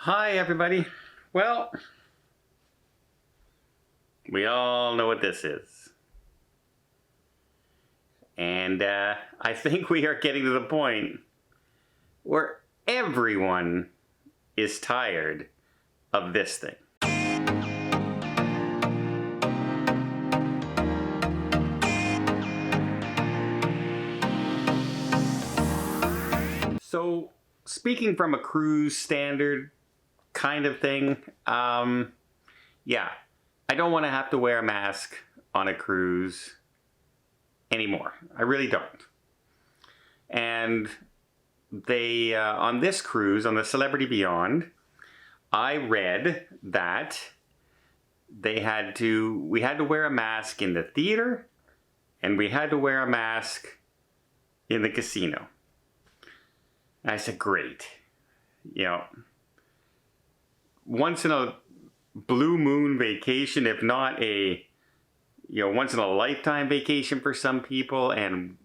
Hi, everybody. Well, we all know what this is. And I think we are getting to the point where everyone is tired of this thing. So, speaking from a cruise standard kind of thing, yeah, I don't want to have to wear a mask on a cruise anymore. I really don't. And they, on this cruise, on the Celebrity Beyond, I read that we had to wear a mask in the theater and we had to wear a mask in the casino. And I said, great. You know, once in a blue moon vacation, if not a, once in a lifetime vacation for some people, and,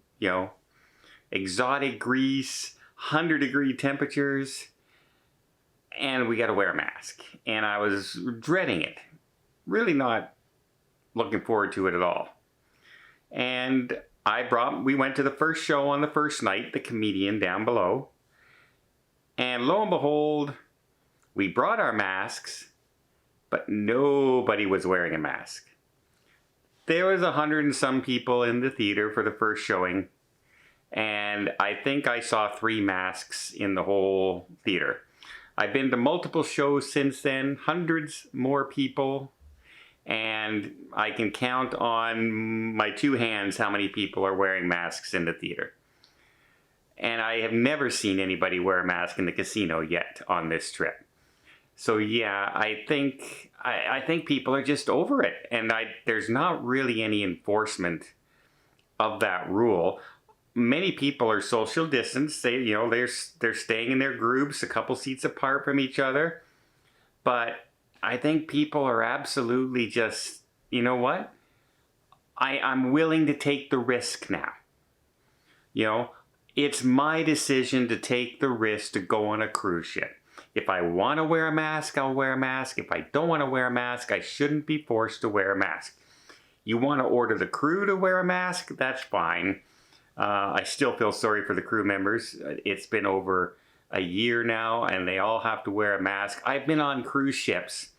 exotic Greece, 100-degree temperatures, and we got to wear a mask. And I was dreading it. Really not looking forward to it at all. And we went to the first show on the first night, The Comedian Down Below. And lo and behold, we brought our masks, but nobody was wearing a mask. There was 100 and some people in the theater for the first showing, and I think I saw 3 masks in the whole theater. I've been to multiple shows since then, hundreds more people, and I can count on my 2 hands how many people are wearing masks in the theater. And I have never seen anybody wear a mask in the casino yet on this trip. So yeah, I think people are just over it, and there's not really any enforcement of that rule. Many people are social distance. They're staying in their groups, a couple seats apart from each other. But I think people are absolutely just, you know what? I'm willing to take the risk now. It's my decision to take the risk to go on a cruise ship. If I want to wear a mask, I'll wear a mask. If I don't want to wear a mask, I shouldn't be forced to wear a mask. You want to order the crew to wear a mask? That's fine. I still feel sorry for the crew members. It's been over a year now, and they all have to wear a mask. I've been on cruise ships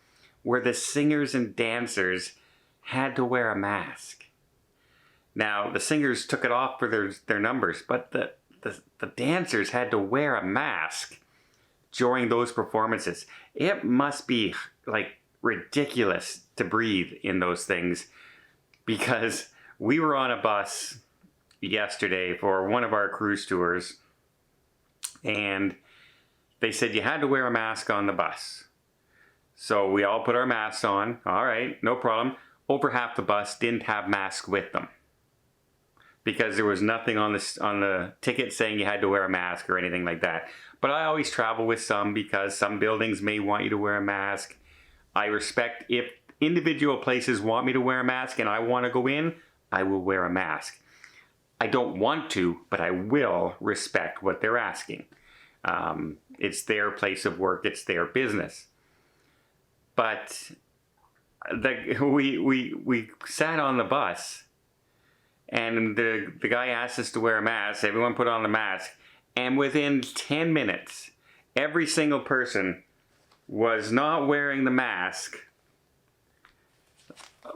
where the singers and dancers had to wear a mask. Now, the singers took it off for their numbers, but the dancers had to wear a mask during those performances. It must be like ridiculous to breathe in those things, because we were on a bus yesterday for one of our cruise tours, and they said you had to wear a mask on the bus. So we all put our masks on. All right, no problem. Over half the bus didn't have masks with them, because there was nothing on the ticket saying you had to wear a mask or anything like that. But I always travel with some, because some buildings may want you to wear a mask. I respect if individual places want me to wear a mask and I want to go in, I will wear a mask. I don't want to, but I will respect what they're asking. It's their place of work, it's their business. But we sat on the bus, and the guy asked us to wear a mask. Everyone put on the mask. And within 10 minutes, every single person was not wearing the mask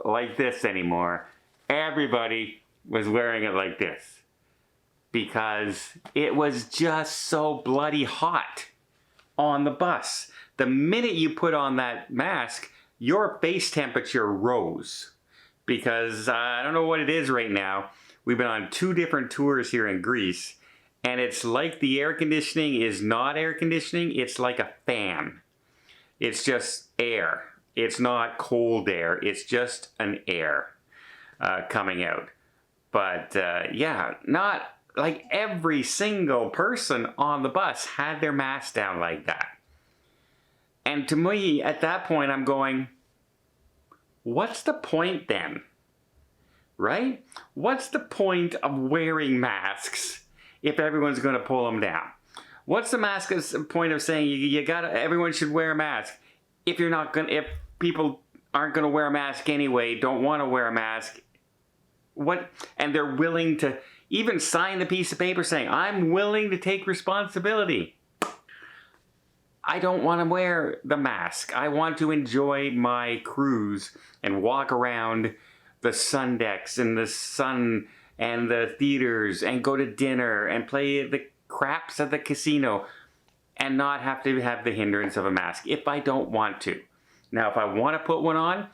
like this anymore. Everybody was wearing it like this, because it was just so bloody hot on the bus. The minute you put on that mask, your face temperature rose. Because I don't know what it is right now. We've been on 2 different tours here in Greece, and it's like the air conditioning is not air conditioning. It's like a fan. It's just air. It's not cold air. It's just an air coming out. But yeah, not like every single person on the bus had their mask down like that. And to me, at that point, I'm going, what's the point then? Right? What's the point of wearing masks if everyone's going to pull them down? What's the mask's point of saying everyone should wear a mask if if people aren't gonna wear a mask anyway, don't want to wear a mask? What? And they're willing to even sign the piece of paper saying, I'm willing to take responsibility. I don't want to wear the mask. I want to enjoy my cruise and walk around the sun decks and the sun and the theaters and go to dinner and play the craps at the casino and not have to have the hindrance of a mask if I don't want to. Now, if I want to put one on,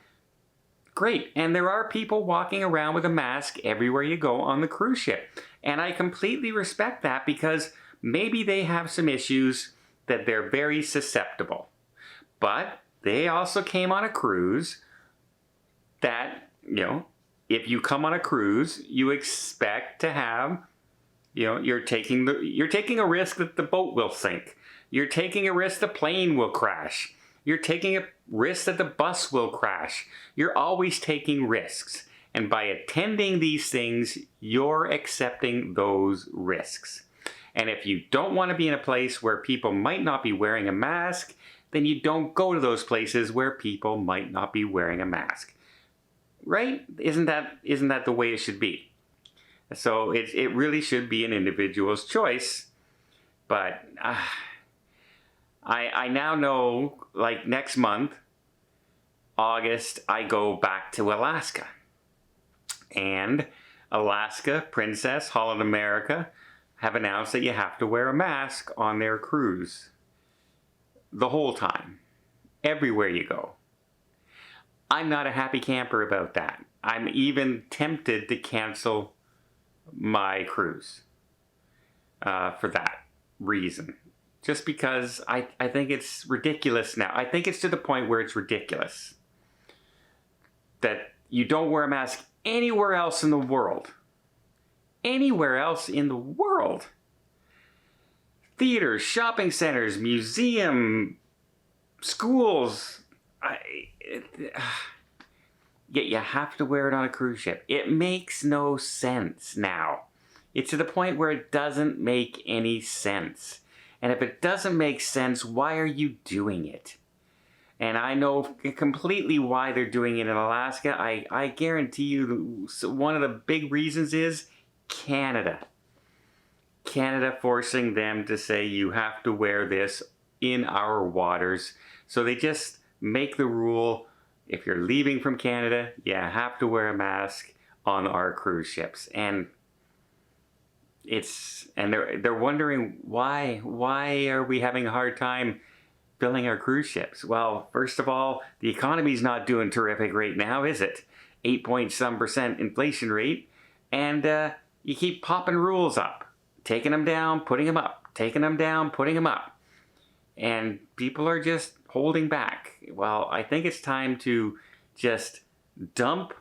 great. And there are people walking around with a mask everywhere you go on the cruise ship. And I completely respect that because maybe they have some issues that they're very susceptible. But they also came on a cruise that, if you come on a cruise, you expect to have, you're taking a risk that the boat will sink. You're taking a risk the plane will crash. You're taking a risk that the bus will crash. You're always taking risks. And by attending these things, you're accepting those risks. And if you don't want to be in a place where people might not be wearing a mask, then you don't go to those places where people might not be wearing a mask. Right? Isn't that the way it should be? So it really should be an individual's choice. But I now know, like next month, August, I go back to Alaska. And Alaska, Princess, Holland America have announced that you have to wear a mask on their cruise the whole time, everywhere you go. I'm not a happy camper about that. I'm even tempted to cancel my cruise for that reason. Just because I think it's ridiculous now. I think it's to the point where it's ridiculous that you don't wear a mask anywhere else in the world. Anywhere else in the world. Theaters, shopping centers, museum, schools. Yet you have to wear it on a cruise ship. It makes no sense now. It's to the point where it doesn't make any sense. And if it doesn't make sense, why are you doing it? And I know completely why they're doing it in Alaska. I guarantee you one of the big reasons is Canada. Canada forcing them to say you have to wear this in our waters. So they just make the rule, if you're leaving from Canada, you have to wear a mask on our cruise ships. And they're wondering why are we having a hard time filling our cruise ships? Well, first of all, the economy's not doing terrific right now, is it? 8-point-some% inflation rate, and you keep popping rules up, taking them down, putting them up, taking them down, putting them up, and people are just holding back. Well, I think it's time to just dump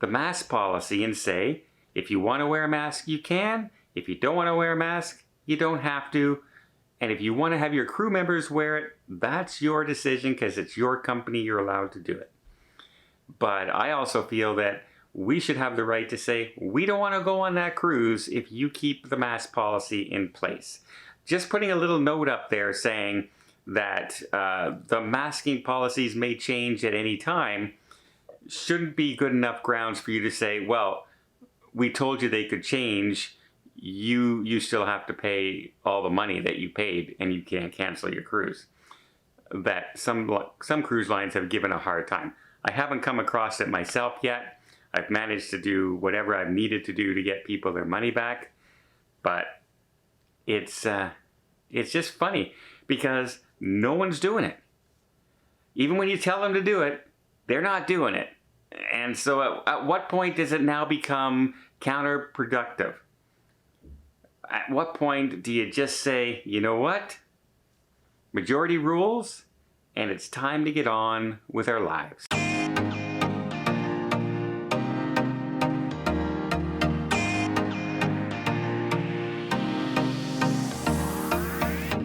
the mask policy and say, if you want to wear a mask, you can. If you don't want to wear a mask, you don't have to. And if you want to have your crew members wear it, that's your decision because it's your company, you're allowed to do it. But I also feel that we should have the right to say, we don't want to go on that cruise if you keep the mask policy in place. Just putting a little note up there saying that the masking policies may change at any time shouldn't be good enough grounds for you to say, well, we told you they could change. You still have to pay all the money that you paid and you can't cancel your cruise. That some cruise lines have given a hard time. I haven't come across it myself yet. I've managed to do whatever I've needed to do to get people their money back. But it's just funny because no one's doing it. Even when you tell them to do it, they're not doing it. And so at what point does it now become counterproductive? At what point do you just say, you know what? Majority rules, and it's time to get on with our lives.